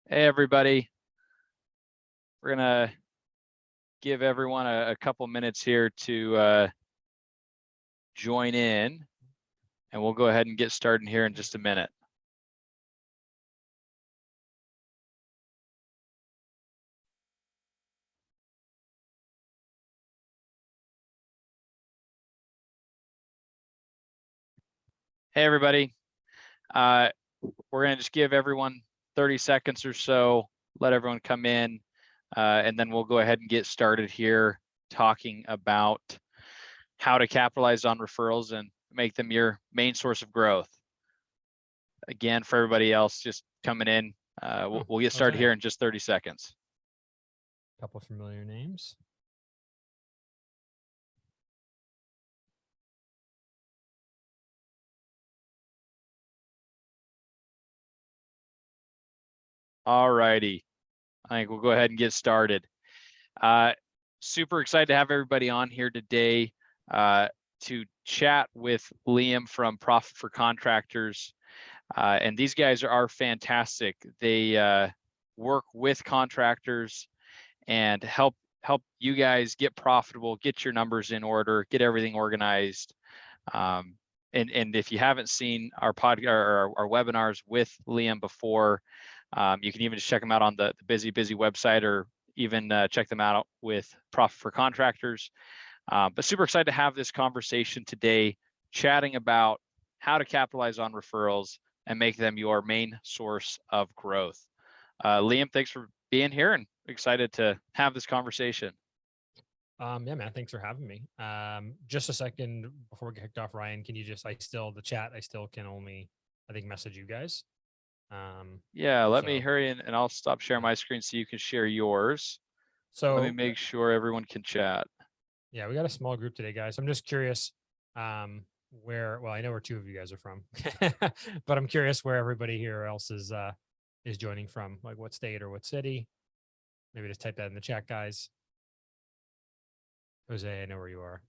Hey, everybody. We're going to give everyone a couple minutes here to join in, and we'll go ahead and get started here in just a minute. Hey, everybody. We're going to just give everyone 30 seconds or so, let everyone come in, and then we'll go ahead and get started here talking about how to capitalize on referrals and make them your main source of growth. Again, for everybody else just coming in, we'll get started here in just 30 seconds. A couple familiar names. All righty. I think we'll go ahead and get started. Super excited to have everybody on here today to chat with Liam from Profit for Contractors. And these guys are fantastic. They work with contractors and help you guys get profitable, get your numbers in order, get everything organized. And if you haven't seen our webinars with Liam before, you can even just check them out on the BusyBusy website, or even check them out with Profit for Contractors. But super excited to have this conversation today, chatting about how to capitalize on referrals and make them your main source of growth. Liam, thanks for being here, and excited to have this conversation. Yeah, man, thanks for having me. Just a second before we get kicked off, Ryan, can you just, I still can only, I think, message you guys. Yeah, let me hurry in and I'll stop sharing my screen so you can share yours. So let me make sure everyone can chat. Yeah, we got a small group today, guys. I'm just curious well, I know where two of you guys are from, but I'm curious where everybody here else is joining from, like what state or what city. Maybe just type that in the chat, guys. Jose, I know where you are.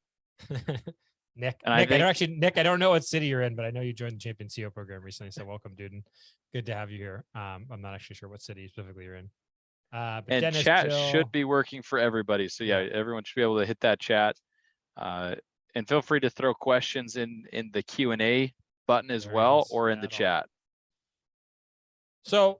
Nick, I don't know what city you're in, but I know you joined the Champion CEO program recently. So welcome, dude. And good to have you here. I'm not actually sure what city specifically you're in. But and Dennis, chat should be working for everybody. So yeah, everyone should be able to hit that chat. And feel free to throw questions in the Q&A button as well, or in the chat. So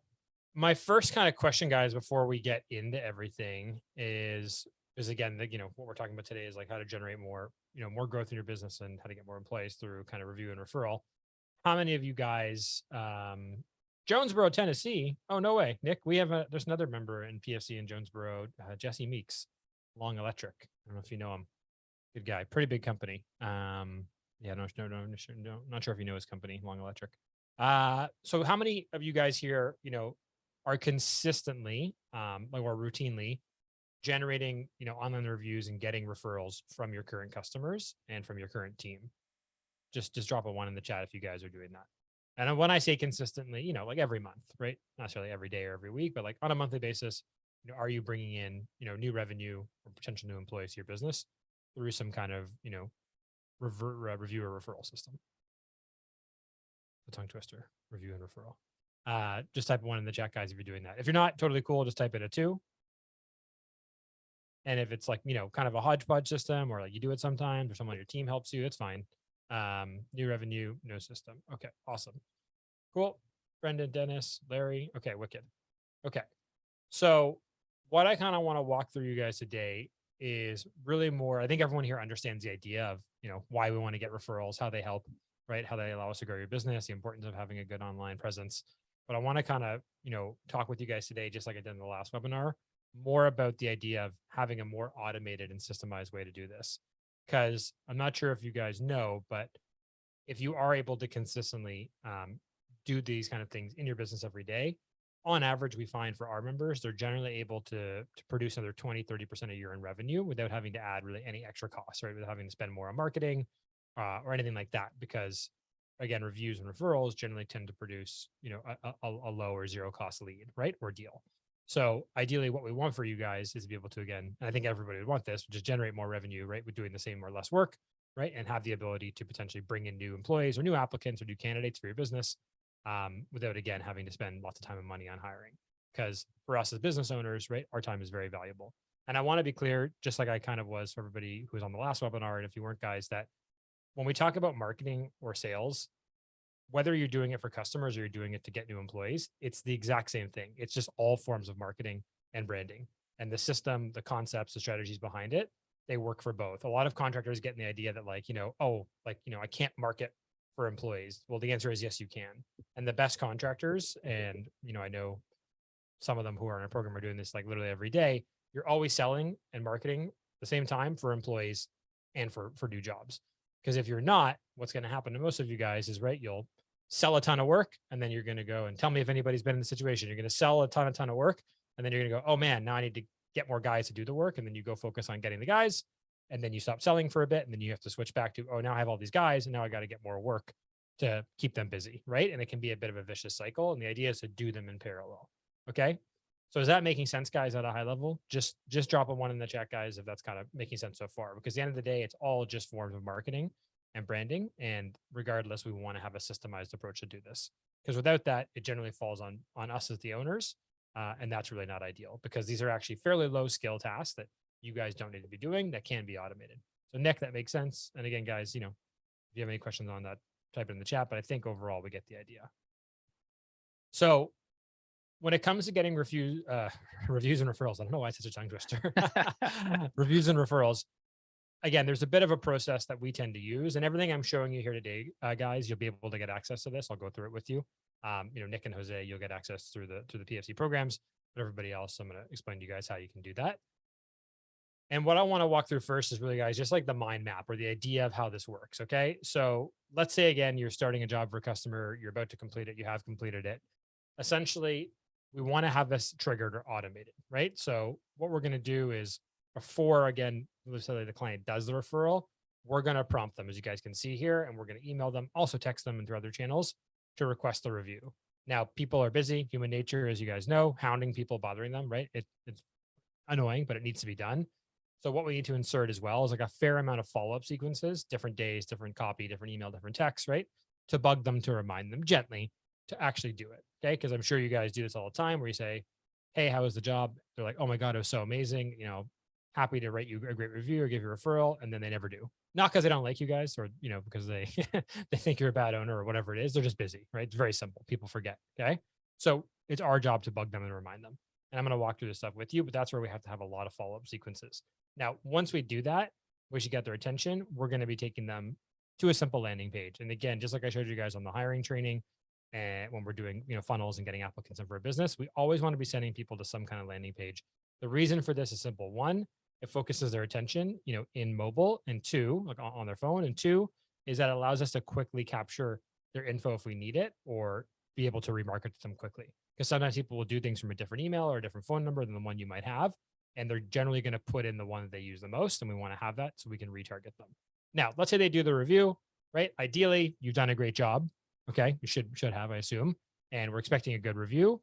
my first kind of question, guys, before we get into everything is again, what we're talking about today is like how to generate more, more growth in your business and how to get more employees through kind of review and referral. How many of you guys, Jonesboro, Tennessee? Oh, no way. Nick, there's another member in PFC in Jonesboro, Jesse Meeks, Long Electric. I don't know if you know him. Good guy, pretty big company. Yeah, not sure if you know his company, Long Electric. So how many of you guys here, are consistently, or routinely generating, online reviews and getting referrals from your current customers and from your current team? Just drop a 1 in the chat if you guys are doing that. And when I say consistently, like every month, right? Not necessarily every day or every week, but like on a monthly basis, are you bringing in, new revenue or potential new employees to your business through some kind of, review or referral system? The tongue twister, review and referral. Just type 1 in the chat, guys, if you're doing that. If you're not, totally cool. Just type in a 2. And if it's like, kind of a hodgepodge system, or like you do it sometimes, or someone on your team helps you, that's fine. New revenue, no system. Okay, awesome. Cool. Brendan, Dennis, Larry. Okay, wicked. Okay. So what I kind of want to walk through you guys today is really more, I think everyone here understands the idea of, why we want to get referrals, how they help, right? How they allow us to grow your business, the importance of having a good online presence. But I want to kind of, talk with you guys today, just like I did in the last webinar, more about the idea of having a more automated and systemized way to do this. Because I'm not sure if you guys know, but if you are able to consistently do these kind of things in your business every day, on average, we find for our members, they're generally able to produce another 20, 30% a year in revenue without having to add really any extra costs, right? Without having to spend more on marketing or anything like that. Because again, reviews and referrals generally tend to produce, a low or zero cost lead, right? Or deal. So ideally what we want for you guys is to be able to, again, and I think everybody would want this, just generate more revenue, right? With doing the same or less work, right? And have the ability to potentially bring in new employees or new applicants or new candidates for your business without, again, having to spend lots of time and money on hiring. Because for us as business owners, right, our time is very valuable. And I want to be clear, just like I kind of was for everybody who was on the last webinar, and if you weren't, guys, that when we talk about marketing or sales, whether you're doing it for customers or you're doing it to get new employees, it's the exact same thing. It's just all forms of marketing and branding. And the system, the concepts, the strategies behind it, they work for both. A lot of contractors get the idea that, like, I can't market for employees. Well, the answer is yes, you can. And the best contractors, and I know some of them who are in our program are doing this like literally every day, you're always selling and marketing at the same time for employees and for new jobs. Because if you're not, what's going to happen to most of you guys is, right, you'll sell a ton of work, and then you're going to go and tell me if anybody's been in the situation. You're going to sell a ton of work, and then you're going to go, oh man, now I need to get more guys to do the work. And then you go focus on getting the guys, and then you stop selling for a bit, and then you have to switch back to, oh, now I have all these guys, and now I got to get more work to keep them busy, right? And it can be a bit of a vicious cycle. And the idea is to do them in parallel. Okay. So is that making sense, guys, at a high level? Just drop a one in the chat, guys, if that's kind of making sense so far, because at the end of the day, it's all just forms of marketing and branding. And regardless, we want to have a systemized approach to do this, because without that, it generally falls on us as the owners. And that's really not ideal, because these are actually fairly low skill tasks that you guys don't need to be doing that can be automated. So Nick, that makes sense. And again, guys, if you have any questions on that, type it in the chat, but I think overall we get the idea. So when it comes to getting reviews and referrals, I don't know why it's such a tongue twister. Reviews and referrals. Again, there's a bit of a process that we tend to use, and everything I'm showing you here today, guys, you'll be able to get access to this. I'll go through it with you. Nick and Jose, you'll get access through the PFC programs, but everybody else, I'm going to explain to you guys how you can do that. And what I want to walk through first is really, guys, just like the mind map or the idea of how this works. Okay. So let's say, again, you're starting a job for a customer, you're about to complete it, you have completed it. Essentially, we want to have this triggered or automated, right? So what we're going to do is, before, again, let's say the client does the referral, we're going to prompt them, as you guys can see here, and we're going to email them, also text them and through other channels to request the review. Now, people are busy, human nature, as you guys know, hounding people, bothering them, right? It's annoying, but it needs to be done. So what we need to insert as well is like a fair amount of follow-up sequences, different days, different copy, different email, different text, right? To bug them, to remind them gently to actually do it. Okay. Because I'm sure you guys do this all the time, where you say, hey, how was the job? They're like, oh my God, it was so amazing. Happy to write you a great review or give you a referral. And then they never do. Not because they don't like you guys, or, because they, they think you're a bad owner or whatever it is. They're just busy, right? It's very simple. People forget. Okay. So it's our job to bug them and remind them. And I'm going to walk through this stuff with you, but that's where we have to have a lot of follow-up sequences. Now, once we do that, we should get their attention. We're going to be taking them to a simple landing page. And again, just like I showed you guys on the hiring training, and when we're doing, funnels and getting applicants in for a business, we always want to be sending people to some kind of landing page. The reason for this is simple. One, it focuses their attention, in mobile, and two, like on their phone. And two is that it allows us to quickly capture their info if we need it, or be able to remarket to them quickly. Because sometimes people will do things from a different email or a different phone number than the one you might have. And they're generally going to put in the one that they use the most. And we want to have that so we can retarget them. Now, let's say they do the review, right? Ideally, you've done a great job. Okay. You should have, I assume. And we're expecting a good review.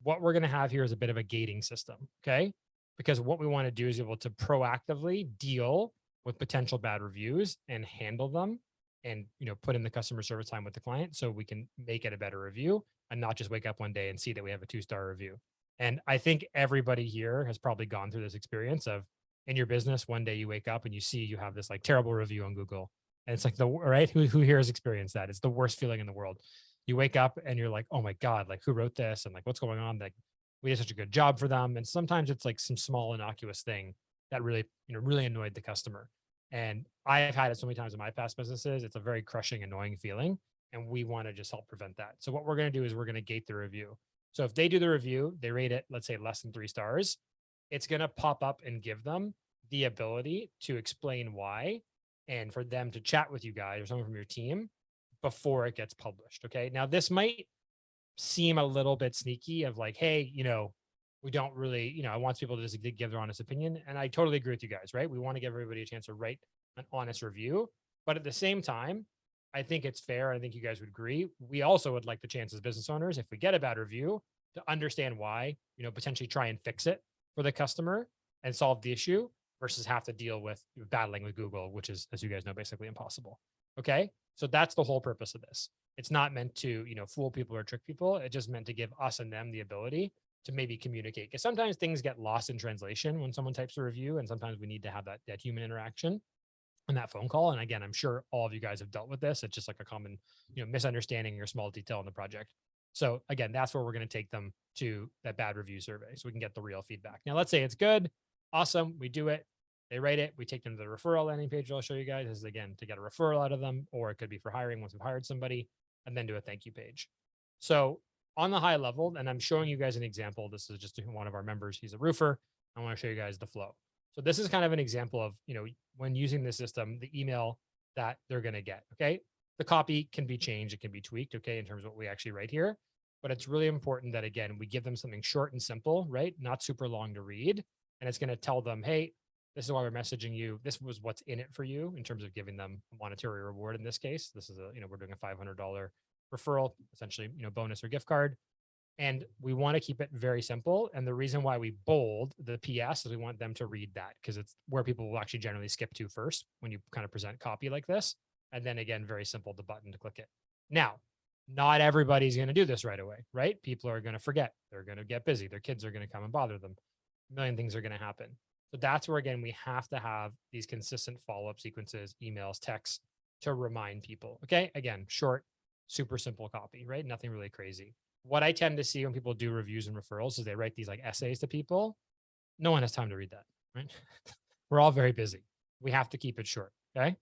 What we're going to have here is a bit of a gating system. Okay. Because what we want to do is be able to proactively deal with potential bad reviews and handle them, and, put in the customer service time with the client so we can make it a better review, and not just wake up one day and see that we have a 2-star review. And I think everybody here has probably gone through this experience of, in your business, one day you wake up and you see you have this like terrible review on Google. And it's like right? Who here has experienced that? It's the worst feeling in the world. You wake up and you're like, oh my God, like who wrote this? And like, what's going on? Like, we did such a good job for them. And sometimes it's like some small innocuous thing that really, really annoyed the customer. And I've had it so many times in my past businesses. It's a very crushing, annoying feeling. And we want to just help prevent that. So what we're going to do is we're going to gate the review. So if they do the review, they rate it, let's say less than 3 stars, it's going to pop up and give them the ability to explain why, and for them to chat with you guys or someone from your team before it gets published. Okay. Now this might seem a little bit sneaky of like, hey, we don't really, I want people to just give their honest opinion. And I totally agree with you guys, right? We want to give everybody a chance to write an honest review. But at the same time, I think it's fair. I think you guys would agree. We also would like the chance as business owners, if we get a bad review, to understand why, potentially try and fix it for the customer and solve the issue, versus have to deal with battling with Google, which is, as you guys know, basically impossible. Okay. So that's the whole purpose of this. It's not meant to, fool people or trick people. It's just meant to give us and them the ability to maybe communicate. Because sometimes things get lost in translation when someone types a review, and sometimes we need to have that human interaction and that phone call. And again, I'm sure all of you guys have dealt with this. It's just like a common, misunderstanding or small detail in the project. So again, that's where we're going to take them to that bad review survey so we can get the real feedback. Now, let's say it's good. Awesome. We do it. They rate it. We take them to the referral landing page. I'll show you guys. This is again to get a referral out of them, or it could be for hiring once we've hired somebody, and then do a thank you page. So on the high level, and I'm showing you guys an example. This is just one of our members. He's a roofer. I want to show you guys the flow. So this is kind of an example of, when using the system, the email that they're going to get. Okay. The copy can be changed. It can be tweaked. Okay. In terms of what we actually write here, but it's really important that, again, we give them something short and simple, right? Not super long to read. And it's going to tell them, hey, this is why we're messaging you. This was what's in it for you in terms of giving them a monetary reward. In this case, this is we're doing a $500 referral, essentially, bonus or gift card. And we want to keep it very simple. And the reason why we bold the PS is we want them to read that, because it's where people will actually generally skip to first when you kind of present copy like this. And then again, very simple, the button to click it. Now, not everybody's going to do this right away, right? People are going to forget. They're going to get busy. Their kids are going to come and bother them. A million things are going to happen. So that's where, again, we have to have these consistent follow-up sequences, emails, texts to remind people. Okay. Again, short, super simple copy, right? Nothing really crazy. What I tend to see when people do reviews and referrals is they write these like essays to people. No one has time to read that, right? We're all very busy. We have to keep it short. Okay.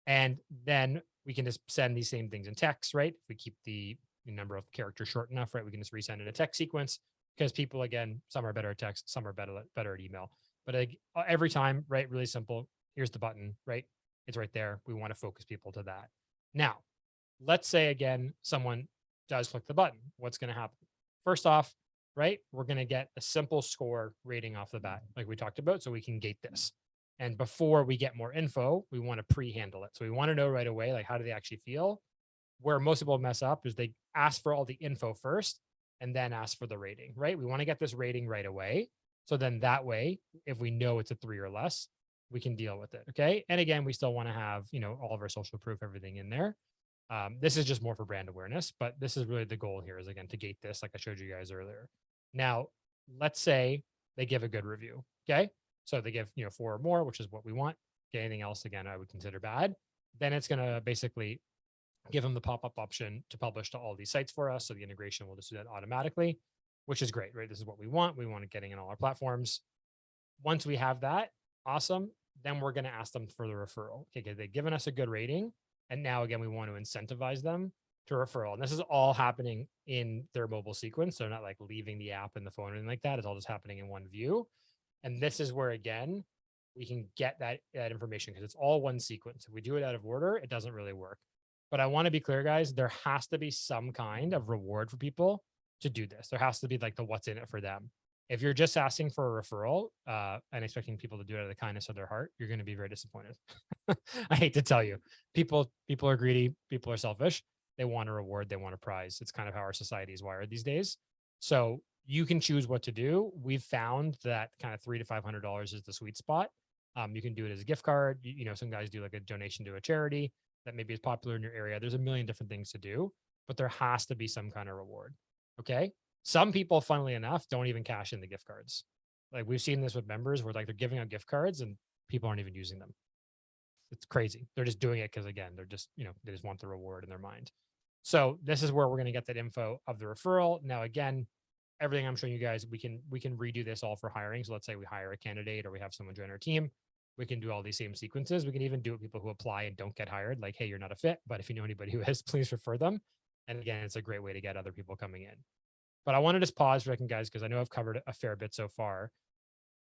And then we can just send these same things in text, right? If we keep the number of characters short enough, right? We can just resend in a text sequence, because people, again, some are better at text, some are better at email. But every time, right? Really simple. Here's the button, right? It's right there. We want to focus people to that. Now, let's say, again, someone does click the button. What's going to happen? First off, right? We're going to get a simple score rating off the bat, like we talked about, so we can gate this. And before we get more info, we want to pre-handle it. So we want to know right away, like, how do they actually feel? Where most people mess up is they ask for all the info first and then ask for the rating, right? We want to get this rating right away. So then that way, if we know it's a 3 or less, we can deal with it. Okay. And again, we still want to have, all of our social proof, everything in there. This is just more for brand awareness, but this is really the goal here, is, again, to gate this, like I showed you guys earlier. Now, let's say they give a good review. Okay. So they give, 4 or more, which is what we want. Okay, anything else, again, I would consider bad. Then it's going to basically give them the pop-up option to publish to all these sites for us. So the integration will just do that automatically, which is great, right? This is what we want. We want it getting in all our platforms. Once we have that, awesome. Then we're going to ask them for the referral. Okay, they've given us a good rating. And now, again, we want to incentivize them to referral. And this is all happening in their mobile sequence. So they're not like leaving the app and the phone or anything like that. It's all just happening in one view. And this is where, again, we can get that information, because it's all one sequence. If we do it out of order, it doesn't really work. But I want to be clear, guys, there has to be some kind of reward for people to do this. There has to be like the what's in it for them. If you're just asking for a referral and expecting people to do it out of the kindness of their heart, you're going to be very disappointed. I hate to tell you, people are greedy. People are selfish. They want a reward. They want a prize. It's kind of how our society is wired these days. So you can choose what to do. We've found that kind of $300 to $500 is the sweet spot. You can do it as a gift card. Some guys do like a donation to a charity that maybe is popular in your area. There's a million different things to do, but there has to be some kind of reward. Okay. Some people, funnily enough, don't even cash in the gift cards. Like, we've seen this with members where, like, they're giving out gift cards and people aren't even using them. It's crazy. They're just doing it because, again, they're just, they just want the reward in their mind. So this is where we're going to get that info of the referral. Now, again, everything I'm showing you guys, we can redo this all for hiring. So let's say we hire a candidate or we have someone join our team. We can do all these same sequences. We can even do it with people who apply and don't get hired. Like, hey, you're not a fit, but if you know anybody who is, please refer them. And again, it's a great way to get other people coming in. But I want to just pause for a second, guys, because I know I've covered a fair bit so far.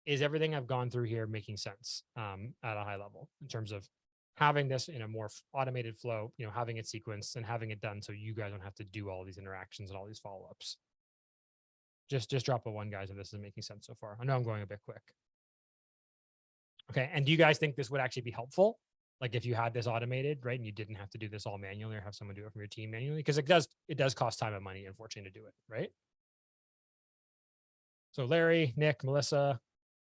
Is everything I've gone through here making sense at a high level in terms of having this in a more automated flow, having it sequenced and having it done so you guys don't have to do all these interactions and all these follow-ups? Just drop a 1, guys, if this is making sense so far. I know I'm going a bit quick. Okay. And do you guys think this would actually be helpful? Like, if you had this automated, right, and you didn't have to do this all manually or have someone do it from your team manually? Because it does cost time and money, unfortunately, to do it, right? So Larry, Nick, Melissa,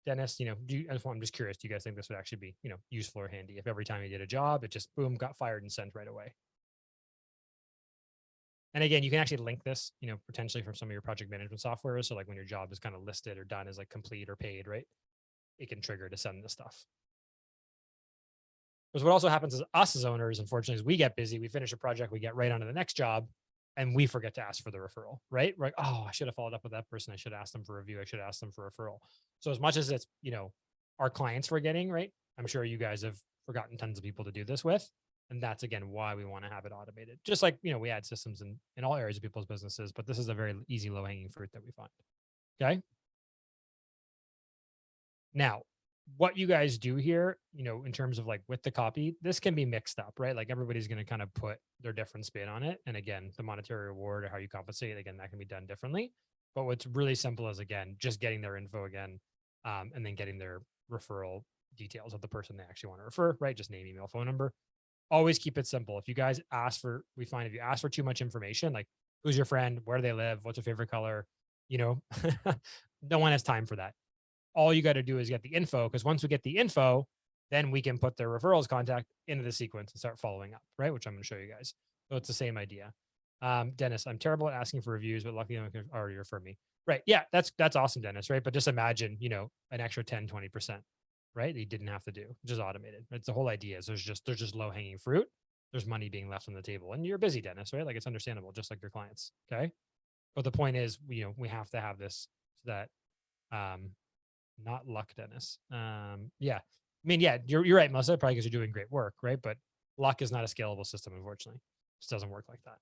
Dennis, I'm just curious, do you guys think this would actually be, useful or handy if every time you did a job, it just boom, got fired and sent right away? And again, you can actually link this, potentially from some of your project management software. So like when your job is kind of listed or done as like complete or paid, right? It can trigger to send this stuff. Because what also happens is us as owners, unfortunately, is we get busy, we finish a project, we get right onto the next job, and we forget to ask for the referral, right? Right. Oh, I should have followed up with that person. I should ask them for a review. I should ask them for a referral. So as much as it's, our clients we're getting, right? I'm sure you guys have forgotten tons of people to do this with. And that's again why we want to have it automated. Just like, we add systems in all areas of people's businesses, but this is a very easy low-hanging fruit that we find. Okay. Now, what you guys do here, in terms of like with the copy, this can be mixed up, right? Like everybody's going to kind of put their different spin on it. And again, the monetary reward or how you compensate, again, that can be done differently. But what's really simple is, again, just getting their info again, and then getting their referral details of the person they actually want to refer, right? Just name, email, phone number. Always keep it simple. If you guys we find if you ask for too much information, like who's your friend, where do they live, what's your favorite color, no one has time for that. All you got to do is get the info, because once we get the info, then we can put their referrals contact into the sequence and start following up, right? Which I'm going to show you guys. So it's the same idea. Dennis, I'm terrible at asking for reviews, but luckily I'm already refer me. Right. Yeah, that's awesome, Dennis. Right. But just imagine, an extra 10, 20%, right? That you didn't have to do, just automated. It's the whole idea is there's just low hanging fruit. There's money being left on the table, and you're busy, Dennis, right? Like it's understandable, just like your clients. Okay. But the point is, we have to have this so that, not luck, Dennis. Yeah. I mean, yeah, you're right, Melissa, probably because you're doing great work, right? But luck is not a scalable system, unfortunately. It just doesn't work like that.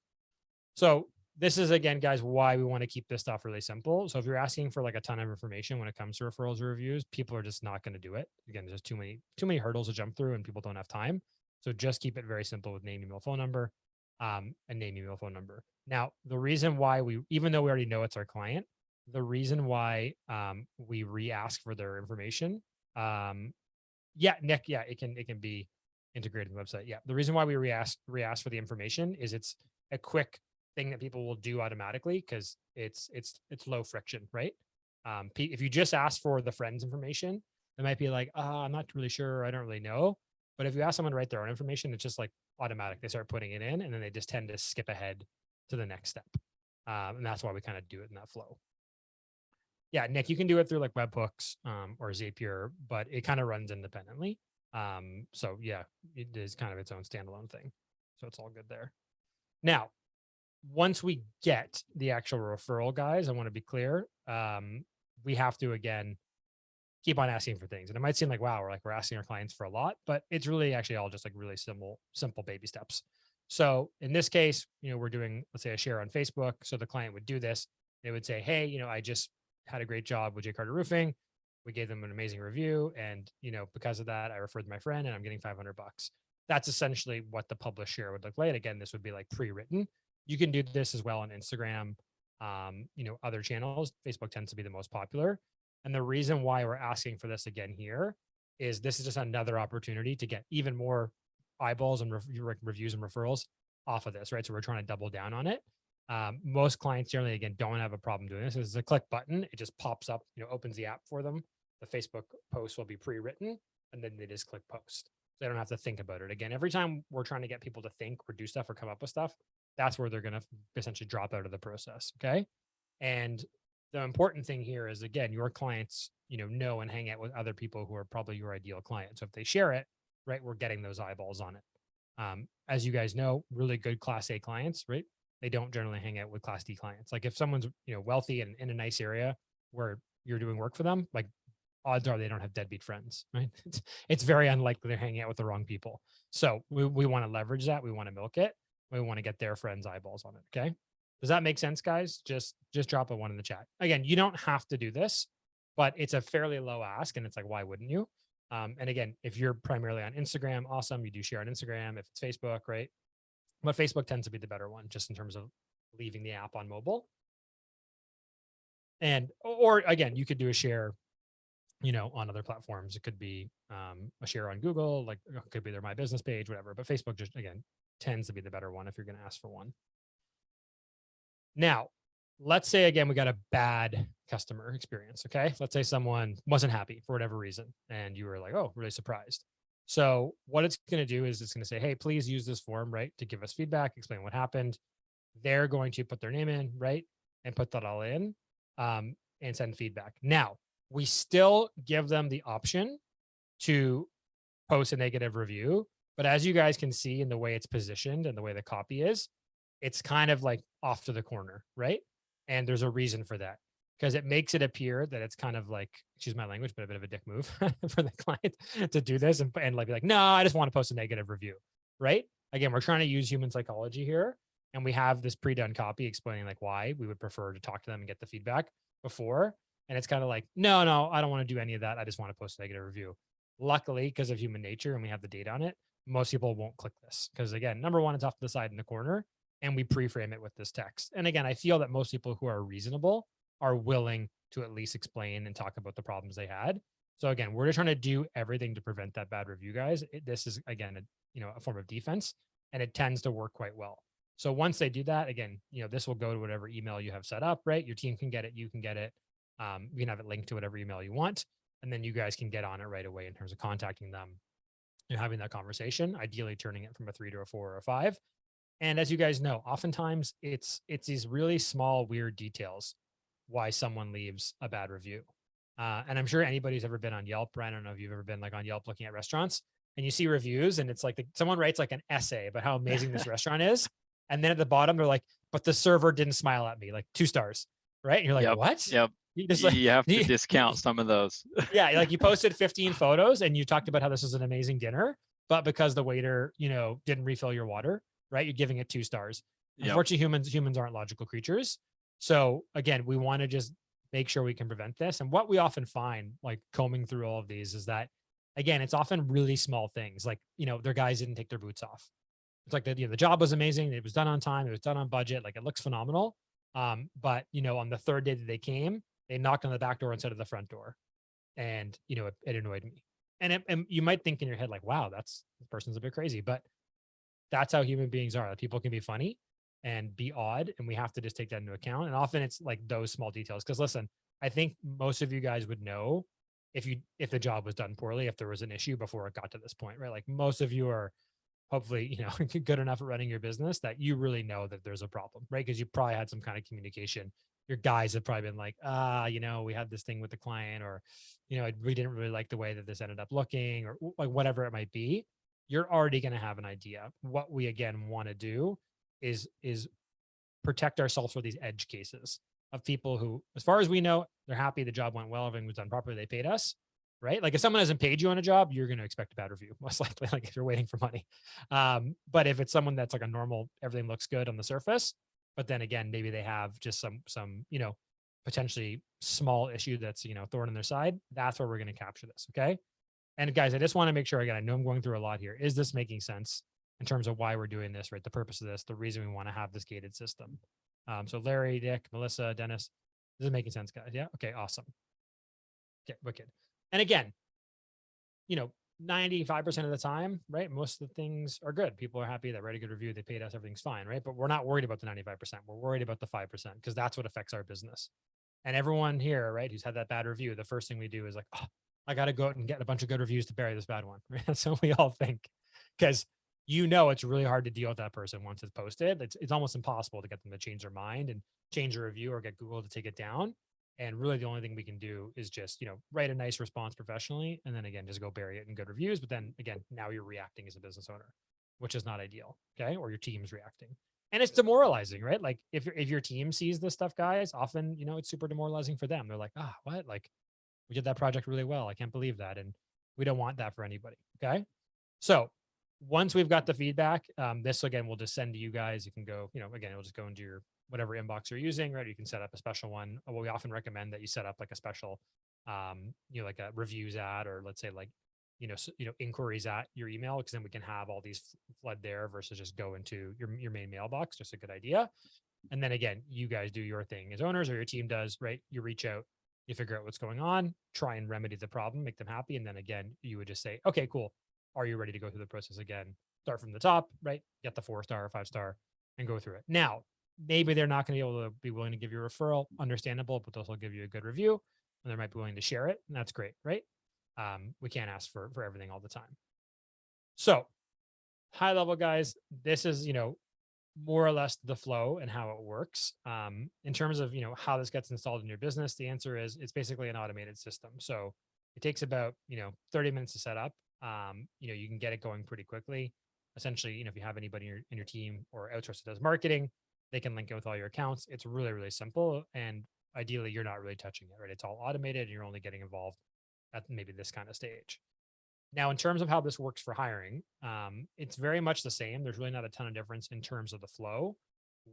So this is, again, guys, why we want to keep this stuff really simple. So if you're asking for like a ton of information when it comes to referrals or reviews, people are just not going to do it. Again, there's too many hurdles to jump through and people don't have time. So just keep it very simple with name, email, phone number, and name, email, phone number. Now, the reason why even though we already know it's our client, the reason why we re-ask for their information, yeah, Nick, yeah, it can be integrated in the website. Yeah, the reason why we re-ask for the information is it's a quick thing that people will do automatically because it's low friction, right? If you just ask for the friend's information, they might be like, I'm not really sure, I don't really know. But if you ask someone to write their own information, it's just like automatic. They start putting it in, and then they just tend to skip ahead to the next step, and that's why we kind of do it in that flow. Yeah, Nick, you can do it through like webhooks or Zapier, but it kind of runs independently. So yeah, it is kind of its own standalone thing. So it's all good there. Now, once we get the actual referral, guys, I want to be clear. We have to, again, keep on asking for things. And it might seem like, wow, we're asking our clients for a lot, but it's really actually all just like really simple baby steps. So in this case, we're doing, let's say, a share on Facebook. So the client would do this. They would say, hey, I just had a great job with J. Carter Roofing. We gave them an amazing review. And, because of that, I referred my friend and I'm getting $500. That's essentially what the published share would look like. And again, this would be like pre-written. You can do this as well on Instagram, other channels. Facebook tends to be the most popular. And the reason why we're asking for this again here is this is just another opportunity to get even more eyeballs and reviews and referrals off of this, right? So we're trying to double down on it. Most clients generally, again, don't have a problem doing this. It's a click button. It just pops up, opens the app for them. The Facebook post will be pre-written, and then they just click post. They don't have to think about it. Again, every time we're trying to get people to think or do stuff or come up with stuff, that's where they're going to essentially drop out of the process. Okay. And the important thing here is, again, your clients, know and hang out with other people who are probably your ideal client. So if they share it, right, we're getting those eyeballs on it. As you guys know, really good Class A clients, right? They don't generally hang out with Class D clients. Like if someone's, wealthy and in a nice area where you're doing work for them, like odds are they don't have deadbeat friends, right? It's very unlikely they're hanging out with the wrong people. So we want to leverage that. We want to milk it. We want to get their friends' eyeballs on it. Okay. Does that make sense, guys? Just drop a 1 in the chat. Again, you don't have to do this, but it's a fairly low ask. And it's like, why wouldn't you? And again, if you're primarily on Instagram, awesome. You do share on Instagram. If it's Facebook, right? But Facebook tends to be the better one just in terms of leaving the app on mobile. And, or again, you could do a share, on other platforms. It could be a share on Google, like it could be their My Business page, whatever. But Facebook just, again, tends to be the better one if you're going to ask for one. Now, let's say, again, we got a bad customer experience. Okay. Let's say someone wasn't happy for whatever reason, and you were like, oh, really surprised. So what it's going to do is it's going to say, hey, please use this form, right, to give us feedback, explain what happened. they're going to put their name in, right? And put that all in and send feedback. Now, we still give them the option to post a negative review. But as you guys can see in the way it's positioned and the way the copy is, it's kind of like off to the corner, right? And there's a reason for that, because it makes it appear that it's kind of like, excuse my language, but a bit of a dick move for the client to do this and like be like, no, I just want to post a negative review, right? Again, we're trying to use human psychology here, and we have this pre-done copy explaining like why we would prefer to talk to them and get the feedback before. And it's kind of like, no, I don't want to do any of that. I just want to post a negative review. Luckily, because of human nature and we have the data on it, most people won't click this because, again, number one, it's off to the side in the corner, and we pre-frame it with this text. And again, I feel that most people who are reasonable are willing to at least explain and talk about the problems they had. So again, we're just trying to do everything to prevent that bad review, guys. This is, again, a form of defense, and it tends to work quite well. So once they do that, again, this will go to whatever email you have set up, right? Your team can get it, you can get it. You can have it linked to whatever email you want, and then you guys can get on it right away in terms of contacting them and having that conversation, ideally turning it from a 3 to a 4 or a 5. And as you guys know, oftentimes it's these really small, weird details why someone leaves a bad review. And I'm sure anybody's ever been on Yelp. Ryan, I don't know if you've ever been like on Yelp looking at restaurants, and you see reviews and it's like someone writes like an essay about how amazing this restaurant is. And then at the bottom, they're like, but the server didn't smile at me, like 2 stars. Right. And you're like, what? Yep. You just like, You have to discount some of those. yeah. Like you posted 15 photos and you talked about how this was an amazing dinner, but because the waiter, didn't refill your water, right? You're giving it 2 stars. Yep. Unfortunately, humans aren't logical creatures. So again, we want to just make sure we can prevent this. And what we often find, like combing through all of these, is that, again, it's often really small things. Like, their guys didn't take their boots off. It's like the job was amazing. It was done on time. It was done on budget. Like it looks phenomenal. But on the 3rd day that they came, they knocked on the back door instead of the front door. And, it annoyed me. And you might think in your head, like, wow, this person's a bit crazy, but that's how human beings are. People can be funny and be odd, and we have to just take that into account. And often it's like those small details. Because listen, I think most of you guys would know if the job was done poorly, if there was an issue before it got to this point, right? Like most of you are hopefully, good enough at running your business that you really know that there's a problem, right? Because you probably had some kind of communication. Your guys have probably been like, we had this thing with the client, or, we didn't really like the way that this ended up looking, or like whatever it might be. You're already going to have an idea. What we, again, want to do is protect ourselves for these edge cases of people who, as far as we know, they're happy, the job went well, everything was done properly, they paid us, right? Like if someone hasn't paid you on a job, you're going to expect a bad review, most likely, like if you're waiting for money. But if it's someone that's like a normal, everything looks good on the surface, but then again, maybe they have just some potentially small issue that's, thorn in their side, that's where we're going to capture this. Okay. And guys, I just want to make sure, again, I know I'm going through a lot here. Is this making sense in terms of why we're doing this, right? The purpose of this, the reason we want to have this gated system. So Larry, Dick, Melissa, Dennis, this is making sense, guys. Yeah. Okay. Awesome. Okay. Wicked. And again, 95% of the time, right? Most of the things are good. People are happy. They write a good review. They paid us. Everything's fine, right? But we're not worried about the 95%. We're worried about the 5% because that's what affects our business. And everyone here, right, who's had that bad review, the first thing we do is like, oh, I got to go out and get a bunch of good reviews to bury this bad one. Right? That's what we all think, because it's really hard to deal with that person once it's posted. It's almost impossible to get them to change their mind and change a review or get Google to take it down. And really the only thing we can do is just, write a nice response professionally. And then again, just go bury it in good reviews. But then again, now you're reacting as a business owner, which is not ideal. Okay. Or your team's reacting. And it's demoralizing, right? Like if your team sees this stuff, guys, often, it's super demoralizing for them. They're like, what? Like we did that project really well. I can't believe that. And we don't want that for anybody. Okay. So once we've got the feedback, this again, we'll just send to you guys. You can go, again, it'll just go into your whatever inbox you're using, right? You can set up a special one. We often recommend that you set up like a special, like a reviews at, or let's say like, inquiries at your email, because then we can have all these flood there versus just go into your main mailbox. Just a good idea. And then again, you guys do your thing as owners, or your team does, right? You reach out, you figure out what's going on, try and remedy the problem, make them happy. And then again, you would just say, okay, cool. Are you ready to go through the process again? Start from the top, right? Get the 4-star or 5-star and go through it. Now, maybe they're not going to be willing to give you a referral, understandable, but they'll also give you a good review, and they might be willing to share it. And that's great, right? We can't ask for everything all the time. So high level, guys, this is, more or less the flow and how it works. In terms of, how this gets installed in your business, the answer is it's basically an automated system. So it takes about, 30 minutes to set up. You can get it going pretty quickly. Essentially, if you have anybody in your team or outsource that does marketing, they can link it with all your accounts. It's really, really simple. And ideally, you're not really touching it, right? It's all automated and you're only getting involved at maybe this kind of stage. Now, in terms of how this works for hiring, it's very much the same. There's really not a ton of difference in terms of the flow.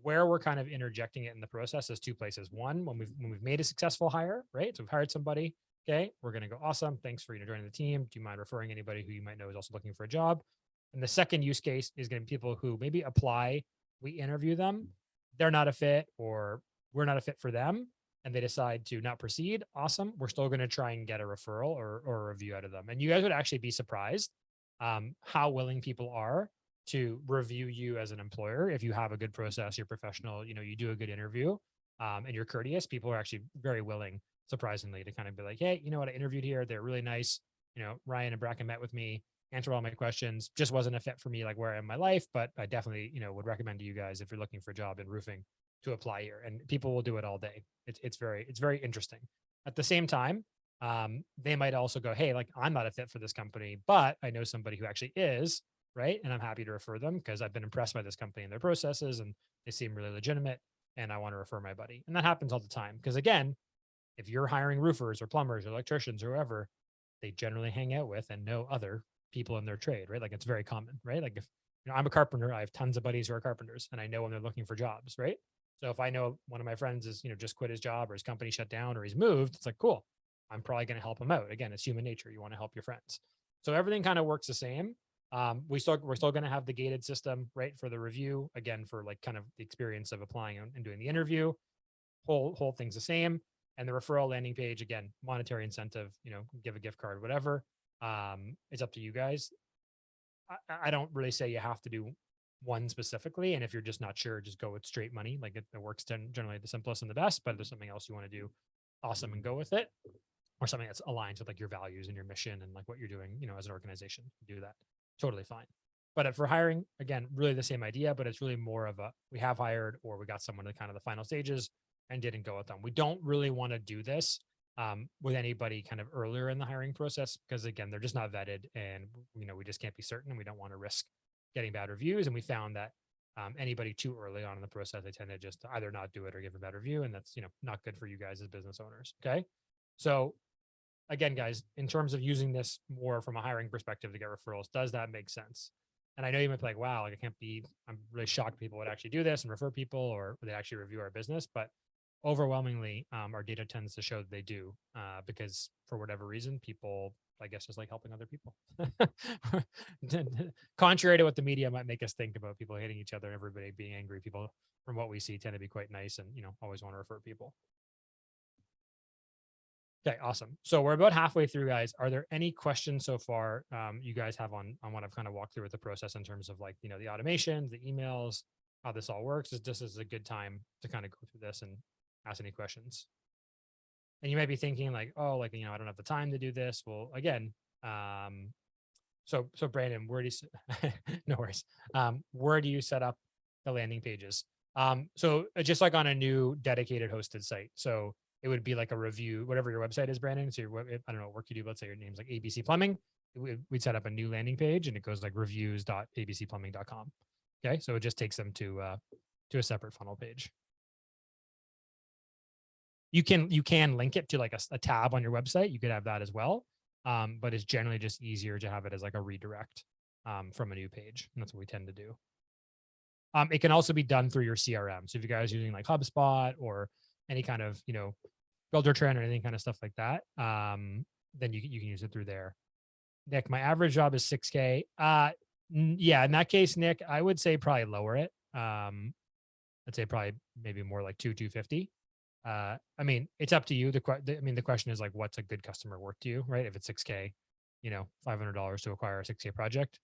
Where we're kind of interjecting it in the process is two places. One, when we've made a successful hire, right? So we've hired somebody. Okay, we're going to go, awesome. Thanks for joining the team. Do you mind referring anybody who you might know is also looking for a job? And the second use case is going to be people who maybe apply, we interview them, they're not a fit, or we're not a fit for them, and they decide to not proceed. Awesome. We're still going to try and get a referral or a review out of them. And you guys would actually be surprised how willing people are to review you as an employer. If you have a good process, you're professional, you do a good interview, and you're courteous, people are actually very willing, surprisingly, to kind of be like, hey, you know what, I interviewed here. They're really nice. Ryan and Bracken met with me, answered all my questions, just wasn't a fit for me, like where I am in my life, but I definitely, would recommend to you guys, if you're looking for a job in roofing, to apply here. And people will do it all day. It's very interesting. At the same time, they might also go, hey, like I'm not a fit for this company, but I know somebody who actually is, right? And I'm happy to refer them because I've been impressed by this company and their processes and they seem really legitimate and I want to refer my buddy. And that happens all the time. Because again, if you're hiring roofers or plumbers or electricians or whoever, they generally hang out with and know other people in their trade, right? Like it's very common, right? Like if I'm a carpenter, I have tons of buddies who are carpenters and I know when they're looking for jobs, right? So if I know one of my friends is, just quit his job or his company shut down or he's moved, it's like, cool, I'm probably going to help him out. Again, it's human nature. You want to help your friends. So everything kind of works the same. We're still going to have the gated system, right? For the review, again, for like kind of the experience of applying and doing the interview, whole thing's the same. And the referral landing page, again, monetary incentive, give a gift card, whatever. It's up to you guys. I don't really say you have to do one specifically. And if you're just not sure, just go with straight money. Like it works generally the simplest and the best, but if there's something else you want to do, awesome, and go with it. Or something that's aligned with like your values and your mission and like what you're doing, as an organization, do that. Totally fine. But for hiring, again, really the same idea, but it's really more of we have hired or we got someone to kind of the final stages and didn't go with them. We don't really want to do this with anybody kind of earlier in the hiring process because again, they're just not vetted and we just can't be certain and we don't want to risk getting bad reviews. And we found that anybody too early on in the process, they tend to just either not do it or give a bad review. And that's, not good for you guys as business owners. Okay. So again, guys, in terms of using this more from a hiring perspective to get referrals, does that make sense? And I know you might be like, wow, like I'm really shocked people would actually do this and refer people or they actually review our business. But overwhelmingly, our data tends to show that they do because for whatever reason, people, I guess, just like helping other people. Contrary to what the media might make us think about people hating each other and everybody being angry, people from what we see tend to be quite nice and, always want to refer people. Okay, awesome. So we're about halfway through, guys. Are there any questions so far you guys have on what I've kind of walked through with the process in terms of like, the automations, the emails, how this all works? This is a good time to kind of go through this and ask any questions. And you might be thinking like, oh, like, I don't have the time to do this. Well, again, so Brandon, where do you, no worries. Where do you set up the landing pages? So just like on a new dedicated hosted site. So it would be like a review, whatever your website is, Brandon. So I don't know what work you do. Let's say your name's like ABC Plumbing. We'd set up a new landing page and it goes like reviews.abcplumbing.com. Okay. So it just takes them to a separate funnel page. You can link it to like a tab on your website. You could have that as well. But it's generally just easier to have it as like a redirect from a new page. And that's what we tend to do. It can also be done through your CRM. So if you guys are using like HubSpot or any kind of, Buildertrend or anything kind of stuff like that, then you can use it through there. Nick, my average job is 6K. Yeah, in that case, Nick, I would say probably lower it. I'd say probably maybe more like 250. I mean, it's up to you. The question is like, what's a good customer worth to you, right? If it's 6K, $500 to acquire a 6K project,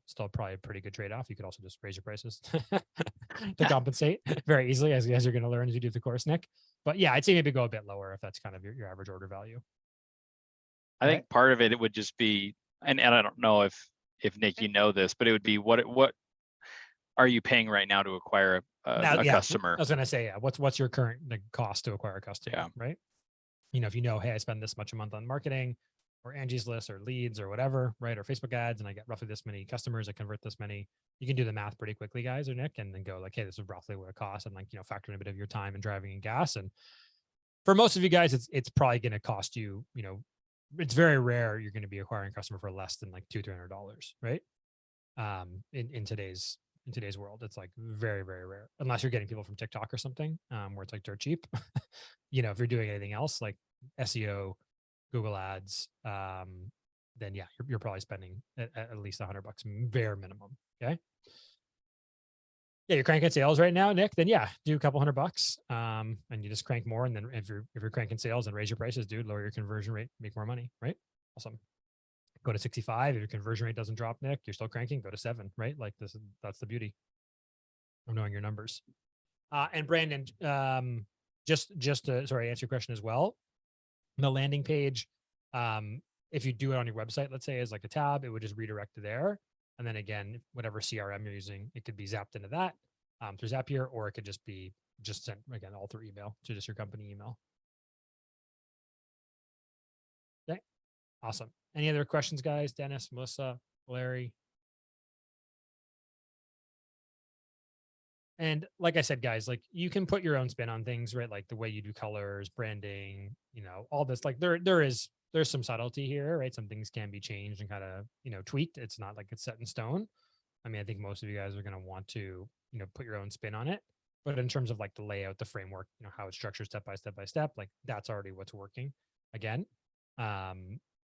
still probably a pretty good trade-off. You could also just raise your prices to compensate very easily as you're going to learn as you do the course, Nick. But yeah, I'd say maybe go a bit lower if that's kind of your average order value. I think part of it would just be, and I don't know if Nick, this, but it would be what are you paying right now to acquire a customer? I was going to say, yeah, what's your current cost to acquire a customer, Yeah. right? If you know, hey, I spend this much a month on marketing or Angie's List or leads or whatever, right? Or Facebook ads, and I get roughly this many customers, I convert this many. You can do the math pretty quickly, guys, or Nick, and then go like, hey, this is roughly what it costs, and like, factor in a bit of your time and driving and gas. And for most of you guys, it's probably going to cost you, it's very rare you're going to be acquiring a customer for less than like $200-300, right? In today's world, it's like very, very rare, unless you're getting people from TikTok or something, where it's like dirt cheap. If you're doing anything else like SEO, Google ads, then yeah, you're probably spending at least $100 bare minimum. Okay. Yeah, you're cranking sales right now, Nick. Then yeah, do a couple $100, and you just crank more. And then if you're cranking sales and raise your prices, dude, lower your conversion rate, make more money, right? Awesome. Go to 65. If your conversion rate doesn't drop, Nick, you're still cranking. Go to 7, right? Like that's the beauty of knowing your numbers. And Brandon, just to answer your question as well. The landing page, if you do it on your website, let's say as like a tab, it would just redirect to there. And then again, whatever CRM you're using, it could be zapped into that through Zapier, or it could just be sent again all through email to just your company email. Okay, awesome. Any other questions, guys? Dennis, Melissa, Larry? And like I said, guys, like you can put your own spin on things, right? Like the way you do colors, branding, all this, like there's some subtlety here, right? Some things can be changed and kind of, tweaked. It's not like it's set in stone. I mean, I think most of you guys are going to want to, put your own spin on it. But in terms of like the layout, the framework, how it's structured step by step, like that's already what's working again.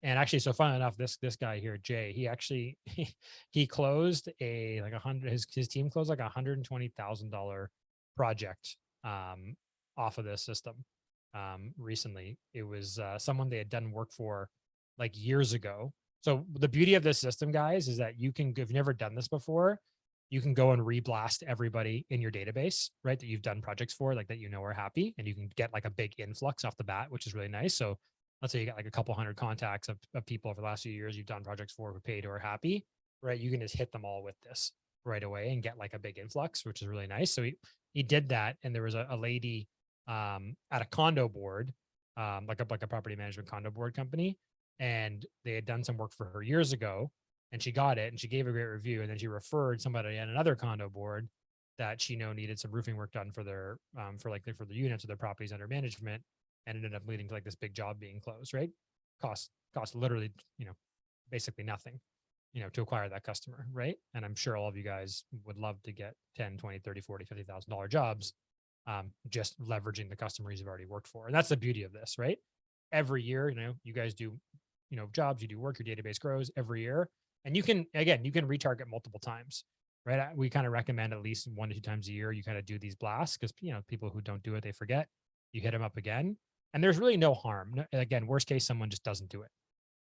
And actually, so fun enough, this guy here, Jay, he actually he closed his team closed like $120,000 project off of this system recently. It was someone they had done work for like years ago. So the beauty of this system, guys, is that you can, if you've never done this before, you can go and reblast everybody in your database, right? That you've done projects for, like that are happy, and you can get like a big influx off the bat, which is really nice. So let's say you got like a couple hundred contacts of people over the last few years you've done projects for who paid or are happy, right? You can just hit them all with this right away and get like a big influx, which is really nice. So he did that. And there was a lady at a condo board, like a property management condo board company. And they had done some work for her years ago, and she got it and she gave a great review. And then she referred somebody at another condo board that she needed some roofing work done for their, for the units of their properties under management. And it ended up leading to like this big job being closed, right? Cost literally, basically nothing, to acquire that customer, right? And I'm sure all of you guys would love to get 10, 20, 30, 40, $50,000 jobs, just leveraging the customers you've already worked for. And that's the beauty of this, right? Every year, you guys do, jobs, you do work, your database grows every year. And you can retarget multiple times, right? We kind of recommend at least 1 to 2 times a year, you kind of do these blasts, because, people who don't do it, they forget. You hit them up again. And there's really no harm. Again, worst case, someone just doesn't do it,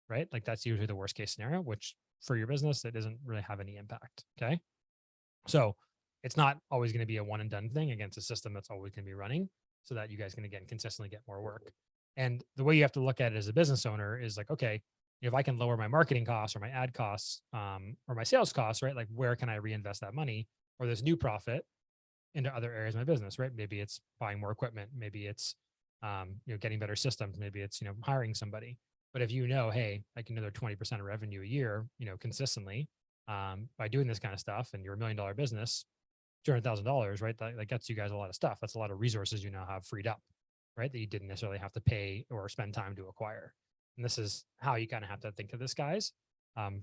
right? Like that's usually the worst case scenario, which for your business, it doesn't really have any impact. Okay. So it's not always going to be a one and done thing. Against a system that's always going to be running, so that you guys can, again, consistently get more work. And the way you have to look at it as a business owner is like, okay, if I can lower my marketing costs or my ad costs, or my sales costs, right? Like where can I reinvest that money or this new profit into other areas of my business, right? Maybe it's buying more equipment. Maybe it's, getting better systems. Maybe it's, hiring somebody. But if hey, I can another 20% of revenue a year, consistently, by doing this kind of stuff, and you're $1 million business, $200,000, right? That gets you guys a lot of stuff. That's a lot of resources you now have freed up, right? That you didn't necessarily have to pay or spend time to acquire. And this is how you kind of have to think of this, guys,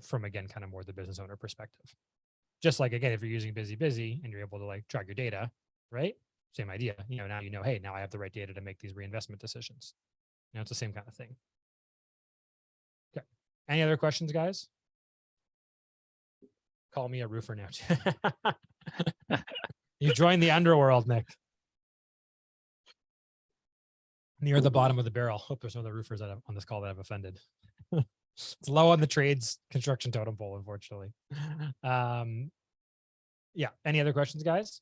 from, again, kind of more the business owner perspective. Just like, again, if you're using BusyBusy and you're able to like track your data, right? Same idea. Now, hey, now I have the right data to make these reinvestment decisions. It's the same kind of thing. Okay. Any other questions, guys? Call me a roofer now. You joined the underworld, Nick. Near the bottom of the barrel. Hope there's no other roofers on this call that I've offended. It's low on the trades construction totem pole, unfortunately. Yeah. Any other questions, guys?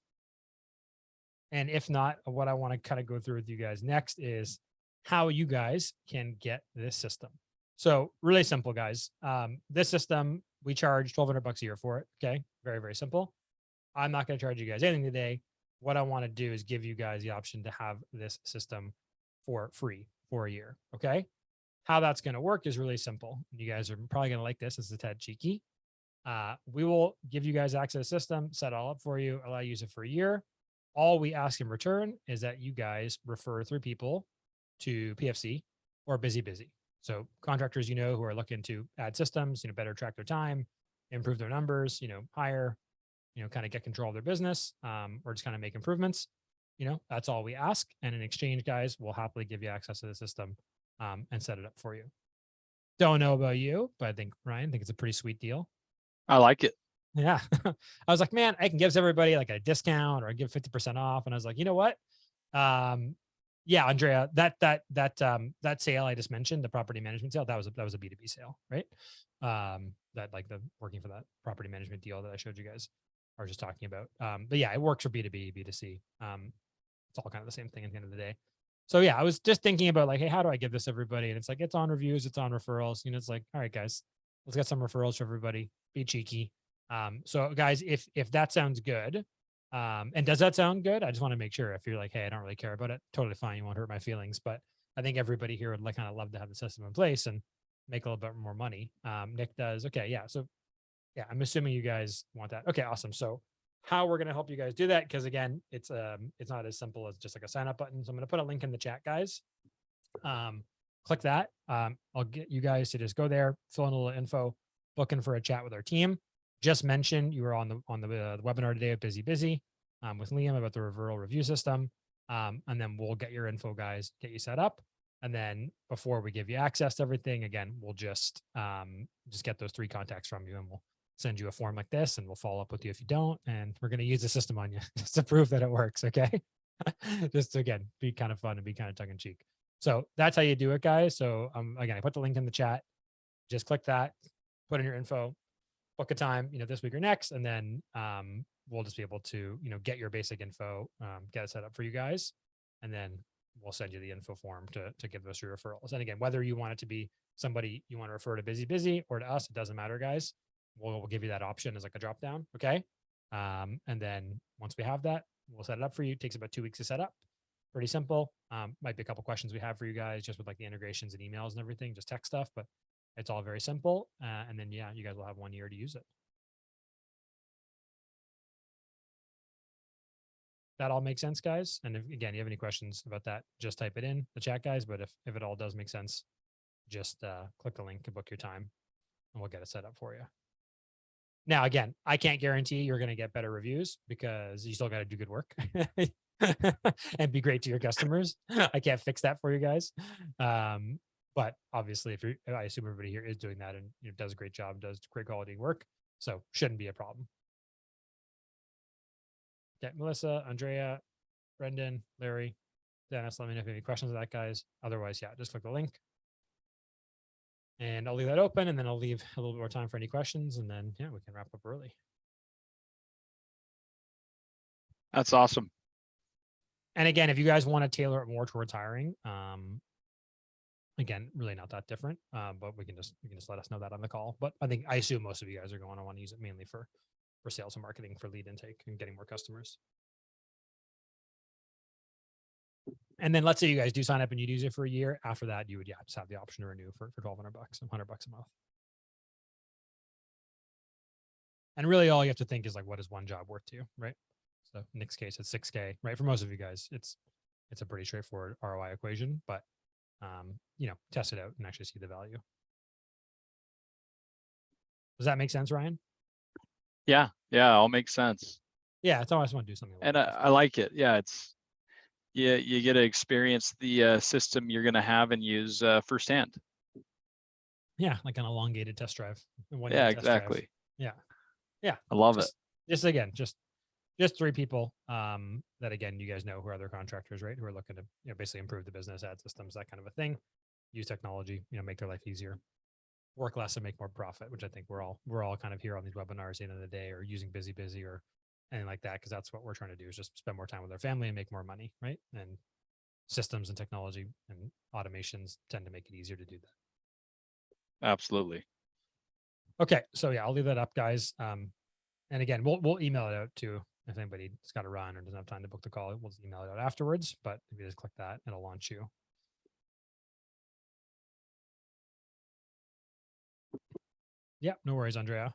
And if not, what I want to kind of go through with you guys next is how you guys can get this system. So really simple, guys. This system, we charge $1,200 a year for it. Okay. Very, very simple. I'm not going to charge you guys anything today. What I want to do is give you guys the option to have this system for free for a year. Okay. How that's going to work is really simple. You guys are probably going to like this. It's a tad cheeky. We will give you guys access to the system, set it all up for you, allow you to use it for a year. All we ask in return is that you guys refer 3 people to PFC or BusyBusy. So contractors, who are looking to add systems, better track their time, improve their numbers, hire, kind of get control of their business, or just kind of make improvements. That's all we ask. And in exchange, guys, we'll happily give you access to the system and set it up for you. Don't know about you, but I think Ryan, it's a pretty sweet deal. I like it. Yeah. I was like, man, I can give everybody like a discount or I give 50% off. And I was like, you know what? Yeah, Andrea, that sale I just mentioned, the property management sale, that was a B2B sale, right? That like the working for that property management deal that I showed you guys are just talking about. But yeah, it works for B2B, B2C. It's all kind of the same thing at the end of the day. So yeah, I was just thinking about like, hey, how do I give this to everybody? And it's like, it's on reviews, it's on referrals. It's like, all right, guys, let's get some referrals for everybody. Be cheeky. So guys, if that sounds good, and does that sound good? I just want to make sure if you're like, hey, I don't really care about it, totally fine. You won't hurt my feelings. But I think everybody here would like kind of love to have the system in place and make a little bit more money. Nick does. Okay. Yeah. So yeah, I'm assuming you guys want that. Okay. Awesome. So how we're going to help you guys do that? Because again, it's not as simple as just like a sign up button. So I'm going to put a link in the chat, guys. Click that. I'll get you guys to just go there, fill in a little info, booking for a chat with our team. Just mentioned you were on the webinar today at BusyBusy with Liam about the referral review system. And then we'll get your info, guys, get you set up. And then before we give you access to everything, again, we'll just get those 3 contacts from you and we'll send you a form like this and we'll follow up with you if you don't. And we're going to use the system on you just to prove that it works. Okay. Just to, again, be kind of fun and be kind of tongue in cheek. So that's how you do it, guys. So again, I put the link in the chat. Just click that, put in your info, book a time, this week or next, and then we'll just be able to, get your basic info, get it set up for you guys, and then we'll send you the info form to give those your referrals. And again, whether you want it to be somebody you want to refer to BusyBusy or to us, it doesn't matter, guys. We'll give you that option as like a drop down, okay? And then once we have that, we'll set it up for you. It takes about 2 weeks to set up. Pretty simple. Might be a couple questions we have for you guys, just with like the integrations and emails and everything, just tech stuff, but it's all very simple. And then, yeah, you guys will have 1 year to use it. That all makes sense, guys. And if, again, you have any questions about that, just type it in the chat, guys. But if it all does make sense, just click the link to book your time and we'll get it set up for you. Now, again, I can't guarantee you're going to get better reviews because you still got to do good work and be great to your customers. I can't fix that for you guys. But obviously, I assume everybody here is doing that and does a great job, does great quality work. So shouldn't be a problem. Okay, Melissa, Andrea, Brendan, Larry, Dennis, let me know if you have any questions on that, guys. Otherwise, yeah, just click the link. And I'll leave that open and then I'll leave a little bit more time for any questions. And then, yeah, we can wrap up early. That's awesome. And again, if you guys want to tailor it more towards hiring, again, really not that different, but we can just let us know that on the call. But I assume most of you guys are going to want to use it mainly for sales and marketing, for lead intake and getting more customers. And then let's say you guys do sign up and you use it for a year. After that, you would just have the option to renew for $1,200, $100 a month. And really, all you have to think is like, what is one job worth to you, right? So in Nick's case, it's $6K, right? For most of you guys, it's a pretty straightforward ROI equation, but test it out and actually see the value. Does that make sense, Ryan? Yeah, all makes sense. Yeah, it's always want to do something. And I like it. Yeah, you get to experience the system you're going to have and use firsthand. Yeah, like an elongated test drive. Yeah, exactly. Yeah. Yeah. I love it. Just 3 people that, again, you guys know who are other contractors, right? Who are looking to basically improve the business, add systems, that kind of a thing. Use technology, make their life easier, work less and make more profit, which I think we're all kind of here on these webinars at the end of the day, or using BusyBusy or anything like that, because that's what we're trying to do, is just spend more time with our family and make more money, right? And systems and technology and automations tend to make it easier to do that. Absolutely. Okay, so yeah, I'll leave that up, guys. And again, we'll email it out too. If anybody's got to run or doesn't have time to book the call, we'll just email it out afterwards. But if you just click that, it'll launch you. Yeah, no worries, Andrea.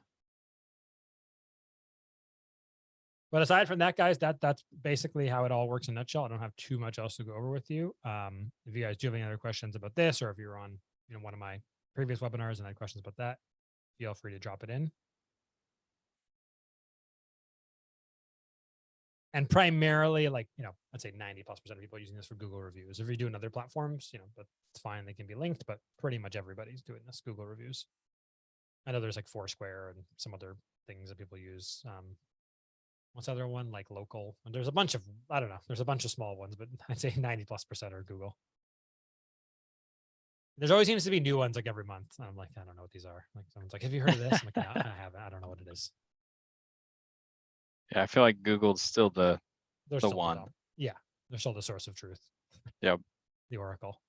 But aside from that, guys, that's basically how it all works in a nutshell. I don't have too much else to go over with you. If you guys do have any other questions about this, or if you're on one of my previous webinars and had questions about that, feel free to drop it in. And primarily, like, I'd say 90+% of people using this for Google reviews. If you're doing other platforms, that's fine. They can be linked, but pretty much everybody's doing this Google reviews. I know there's like Foursquare and some other things that people use. What's the other one? Like Local. And there's a bunch of, I don't know. There's a bunch of small ones, but I'd say 90+% are Google. There's always seems to be new ones like every month. I'm like, I don't know what these are. Like someone's like, have you heard of this? I'm like, no, I haven't. I don't know what it is. Yeah, I feel like Google's still the one. Yeah, they're still the source of truth. Yep. The Oracle.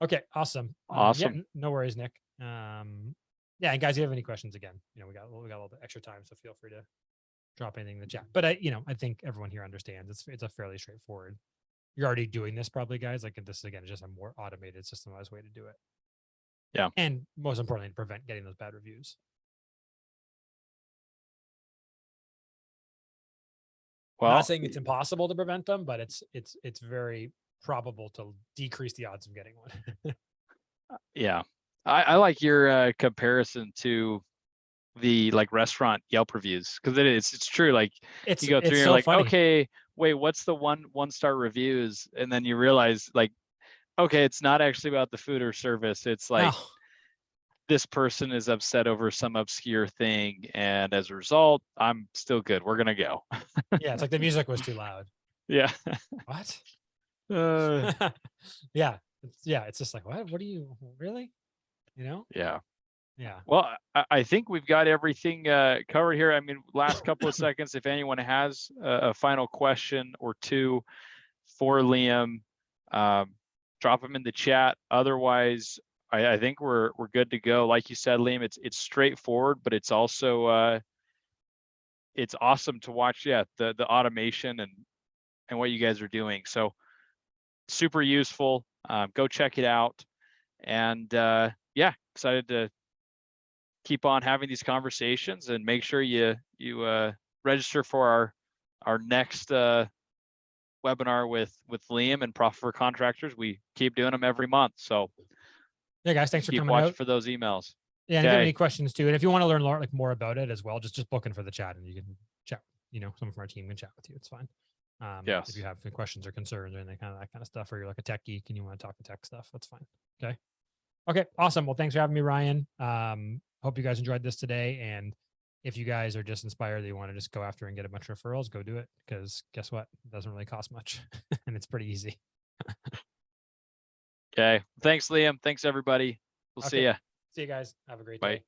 Okay, awesome. Awesome. Yeah, no worries, Nick. Yeah, and guys, if you have any questions, again, we got a little bit extra time, so feel free to drop anything in the chat. But I think everyone here understands it's a fairly straightforward. You're already doing this probably, guys. Like this again is just a more automated, systemized way to do it. Yeah. And most importantly, to prevent getting those bad reviews. Well, I'm not saying it's impossible to prevent them, but it's very probable to decrease the odds of getting one. Yeah. I like your comparison to the restaurant Yelp reviews, because it's true. Like you go through and you're like, funny. Okay, wait, what's the one-star reviews? And then you realize like, okay, it's not actually about the food or service. It's like this person is upset over some obscure thing, and as a result, I'm still good. We're gonna go. Yeah, it's like the music was too loud. Yeah. What? Yeah. It's just like, what do you really? Yeah. Yeah. Well, I think we've got everything covered here. I mean, last couple of seconds, if anyone has a final question or two for Liam, drop them in the chat. Otherwise, I think we're good to go. Like you said, Liam, it's straightforward, but it's also it's awesome to watch. Yeah, the automation and what you guys are doing. So super useful. Go check it out. And yeah, excited to keep on having these conversations, and make sure you register for our next webinar with Liam and Profit for Contractors. We keep doing them every month. So yeah, guys, thanks for coming watching out. for those emails. Yeah, and if you have any questions too, and if you want to learn more about it as well, just book in for the chat, and you can chat. Someone from our team can chat with you. It's fine. Yes. If you have any questions or concerns or anything that kind of stuff, or you're like a tech geek and you want to talk to tech stuff, that's fine. Okay, awesome. Well, thanks for having me, Ryan. Hope you guys enjoyed this today. And if you guys are just inspired that you want to just go after and get a bunch of referrals, go do it, because guess what? It doesn't really cost much and it's pretty easy. Okay. Thanks, Liam. Thanks, everybody. We'll see you. See you guys. Have a great day. Bye.